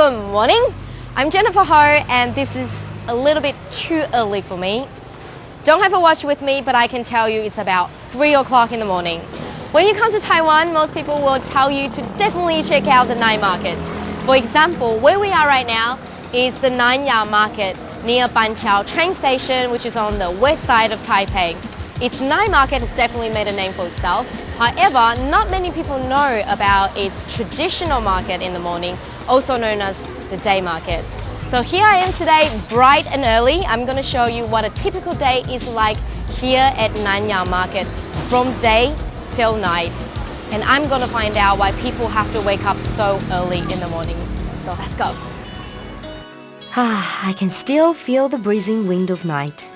Good morning. I'm Jennifer Ho, and this is a little bit too early for me. Don't have a watch with me, but I can tell you it's about 3 o'clock in the morning. When you come to Taiwan, most people will tell you to definitely check out the night markets. For example, where we are right now is the Nanya Market near Banqiao train station, which is on the west side of Taipei. Its night market has definitely made a name for itself. However, not many people know about its traditional market in the morning, also known as the day market. So here I am today, bright and early. I'm going to show you what a typical day is like here at Nanya Market from day till night. And I'm going to find out why people have to wake up so early in the morning. So let's go. I can still feel the breezing wind of night.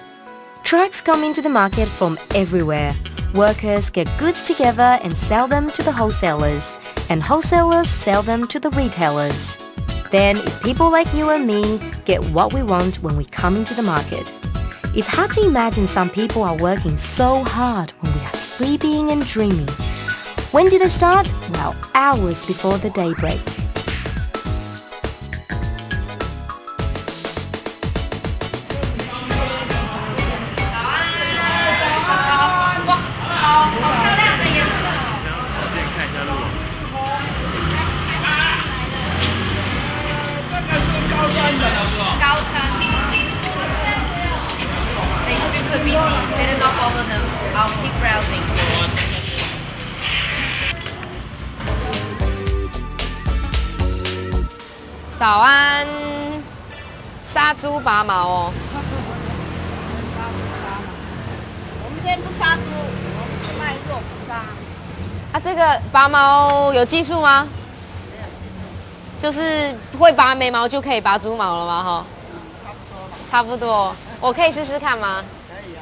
Trucks come into the market from everywhere. Workers get goods together and sell them to the wholesalers, and wholesalers sell them to the retailers. Then it's people like you and me get what we want when we come into the market. It's hard to imagine some people are working so hard when we are sleeping and dreaming. When did they start? Well, hours before the daybreak. Better not follow them. I'll keep browsing. 早安，杀猪拔毛哦。我们这边不杀猪，我们是卖肉不杀。啊，这个拔毛有技术吗？没有技术。就是会拔眉毛就可以拔猪毛了吗？哈。差不多。差不多。我可以试试看吗？可以啊。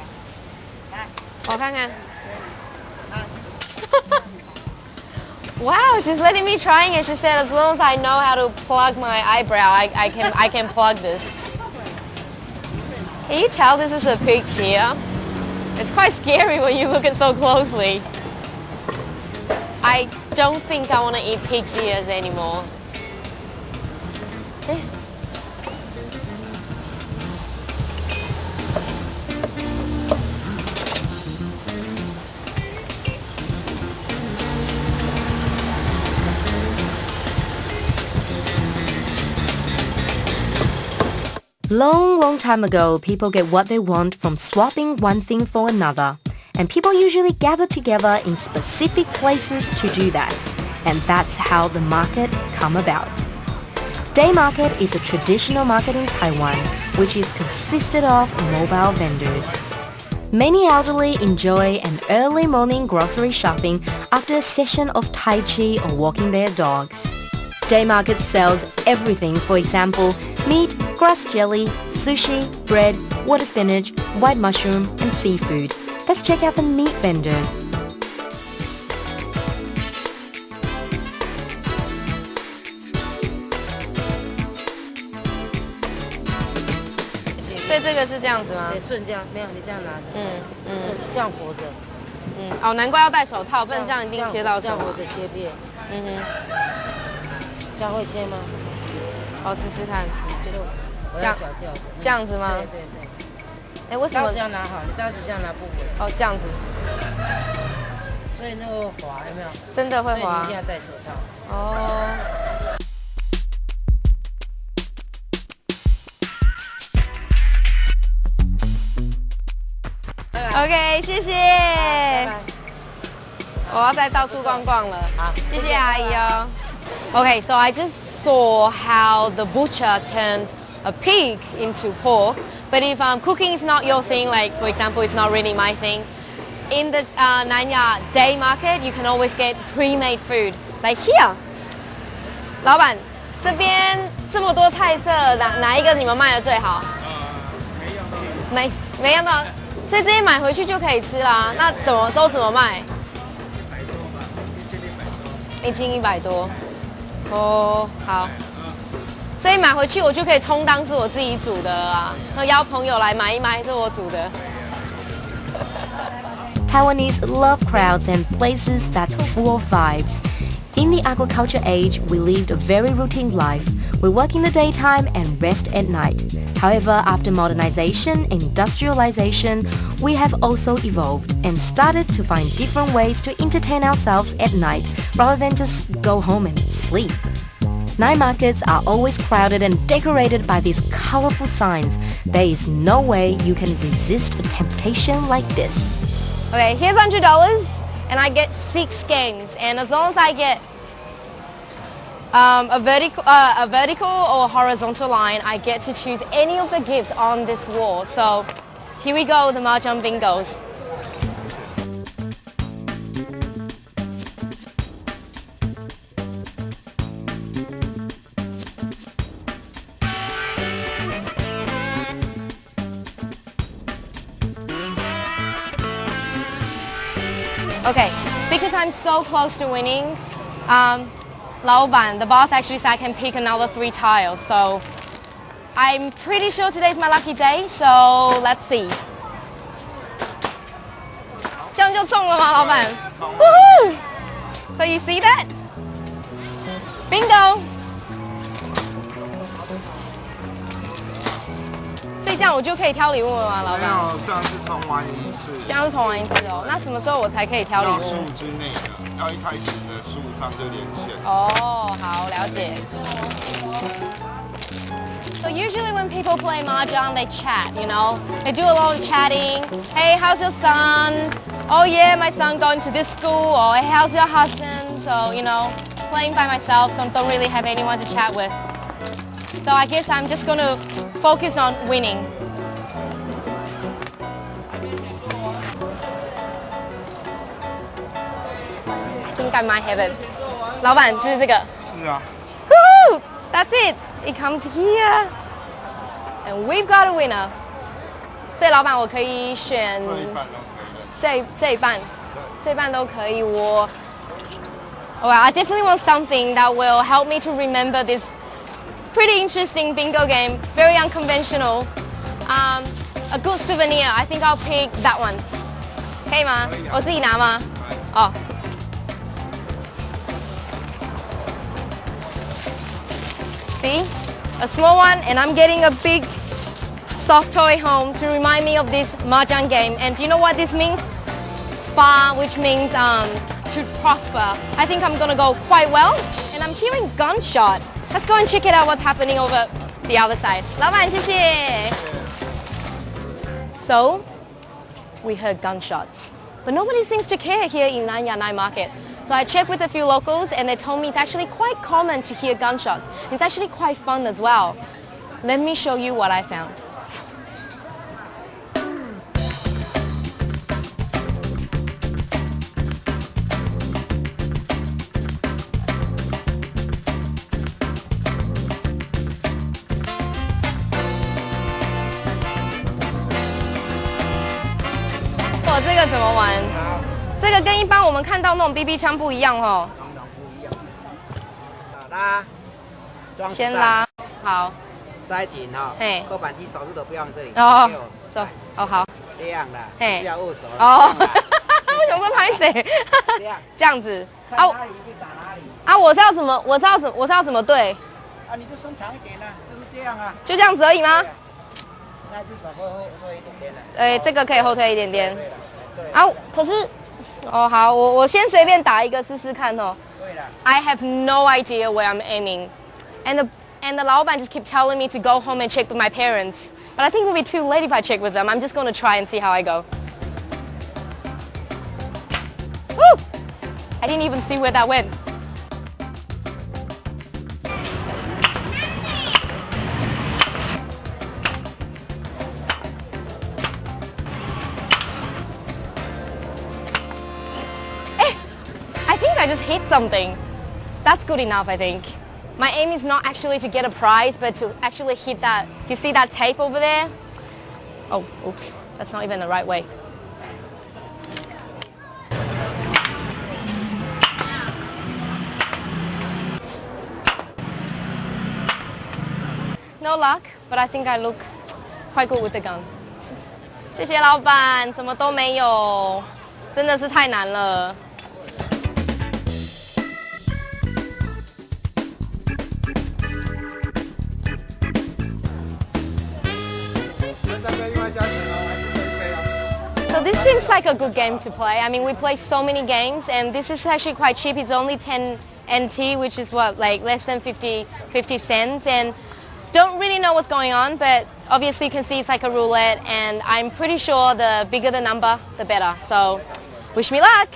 来，我看看。啊。Wow, she's letting me trying it. She said as long as I know how to plug my eyebrow, I can plug this. Can you tell this is a pig's ear? It's quite scary when you look at it so closely. I don't think I want to eat pig's ears anymore. Long time ago, people get what they want from swapping one thing for another. And people usually gather together in specific places to do that. And that's how the market come about. Day market is a traditional market in Taiwan, which is consisted of mobile vendors. Many elderly enjoy an early morning grocery shopping after a session of Tai Chi or walking their dogs. Day market sells everything, for example, meat, grass jelly, sushi, bread, water spinach, white mushroom, and seafood. Let's check out the meat vendor. So this is 这样子吗？对，顺这样，没有你这样拿着，顺这样活着，哦，难怪要戴手套，不然这样一定切到手。这样活着切片，这样会切吗？好，试试看。就是我要绞掉的，这样子吗？对对对。哎，为什么？刀子要拿好，你刀子这样拿不稳。哦，这样子。所以那个滑有没有？真的会滑。所以你一定要戴手套。哦。OK， 谢谢。我要再到处逛逛了。好，谢谢阿姨哦。Okay, so I just saw how the butcher turned a pig into pork. But if cooking is not your thing, like for example, it's not really my thing, in the Nanya day market, you can always get pre-made food. Like here. 老板，这边这么多菜色，哪一个你们卖的最好？每样都，所以这些买回去就可以吃啦。那怎么卖？1斤100多。哦，好。所以买回去我就可以充当是我自己煮的啊，邀朋友来买一买，是我煮的。Taiwanese love crowds and places that's full of vibes. In the agriculture age, we lived a very routine life. We work in the daytime and rest at night. However, after modernization and industrialization, we have also evolved and started to find different ways to entertain ourselves at night rather than just go home and sleep. Night markets are always crowded and decorated by these colorful signs. There is no way you can resist a temptation like this. Okay, here's $100 and I get 6 games, and as long as I get a vertical or horizontal line, I get to choose any of the gifts on this wall. So here we go, the Mahjong bingos. Okay, because I'm so close to winning, Lao Ban, the boss actually said I can pick another 3 tiles, so I'm pretty sure today's my lucky day, so let's see. 这样就中了吗，老板？ Woohoo! So you see that? Bingo! 所以这样我就可以挑礼物了吗，老板？没有，这样是重玩一次。这样是重玩一次哦。那什么时候我才可以挑礼物？要15之内的，要一开始的15张就连线。哦，好，了解。So usually when people play mahjong, they chat, you know? They do a lot of chatting. Hey, how's your son? Oh yeah, my son going to this school. Or hey, how's your husband? So, you know, playing by myself, so I don't really have anyone to chat with. So I guess I'm just gonna focus on winning. I think I might have it. 老板，就是这个。是啊。Woo! That's it. It comes here, and we've got a winner. 所以老板，我可以选这一半都可以。我 Well, I definitely want something that will help me to remember this pretty interesting bingo game. Very unconventional. A good souvenir. I think I'll pick that one. 可以吗？我自己拿吗？哦。See? A small one, and I'm getting a big soft toy home to remind me of this mahjong game. And do you know what this means? Fa, which means to prosper. I think I'm gonna go quite well. And I'm hearing gunshot. Let's go and check it out what's happening over the other side. 老板，谢谢。So, we heard gunshots. But nobody seems to care here in Nanya Night Market. So I checked with a few locals and they told me it's actually quite common to hear gunshots. It's actually quite fun as well. Let me show you what I found. Oh, 这个怎么玩？这个跟一般我们看到那种 BB 枪不一样哦。当然不一样。拉，装先拉，好。塞紧哈。嘿。扣扳机手势都不要往这里。哦。走。哦好。这样的。嘿。不要握手。哦。我想说拍谁？这样。这样子。看哪里就打哪里。啊，我是要怎么对？啊，你就伸长一点啊，就是这样啊。就这样子而已吗？那只手会后退一点点的。这个可以后退一点点。啊，可是，哦好，我先随便打一个试试看哦。对了。I have no idea where I'm aiming, and the 老板 just keep telling me to go home and check with my parents. But I think it will be too late if I check with them. I'm just going to try and see how I go. Woo! I didn't even see where that went. I think I just hit something. That's good enough, I think. My aim is not actually to get a prize, but to actually hit that. You see that tape over there? Oh, oops. That's not even the right way. No luck, but I think I look quite good with the gun. 谢谢老板，什么都没有，真的是太难了。So this seems like a good game to play. I mean, we play so many games, and this is actually quite cheap. It's only 10 NT, which is what, like less than 50 cents. And don't really know what's going on, but obviously you can see it's like a roulette, and I'm pretty sure the bigger the number, the better. So wish me luck.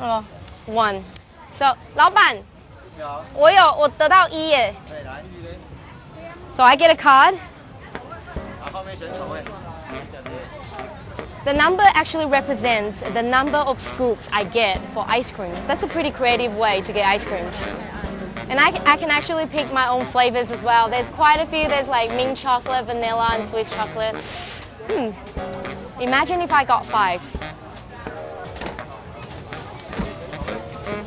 Oh, 1. So 老板，我得到1耶。So I get a card. The number actually represents the number of scoops I get for ice cream. That's a pretty creative way to get ice creams. And I can actually pick my own flavors as well. There's quite a few. There's like mint chocolate, vanilla, and Swiss chocolate. Imagine if I got 5.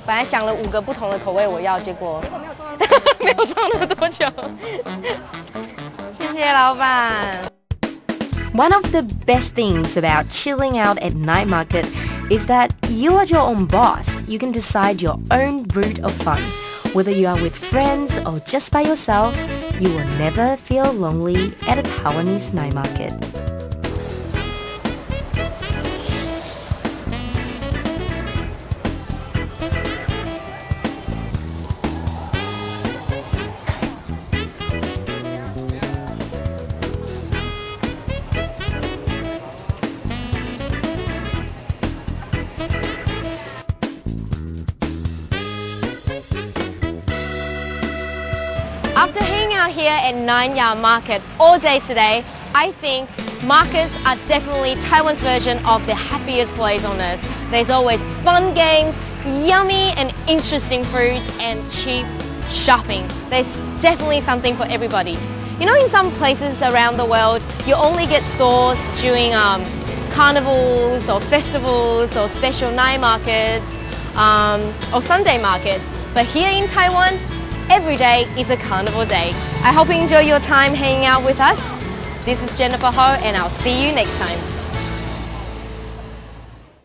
本来想了5个不同的口味我要，结果没有装那么多球。谢谢老板。One of the best things about chilling out at night market is that you are your own boss. You can decide your own route of fun. Whether you are with friends or just by yourself, you will never feel lonely at a Taiwanese night market. After hanging out here at Nanyang Market all day today, I think markets are definitely Taiwan's version of the happiest place on earth. There's always fun games, yummy and interesting foods, and cheap shopping. There's definitely something for everybody. You know, in some places around the world, you only get stores during carnivals or festivals or special night markets or Sunday markets. But here in Taiwan, every day is a carnival day. I hope you enjoy your time hanging out with us. This is Jennifer Ho, and I'll see you next time.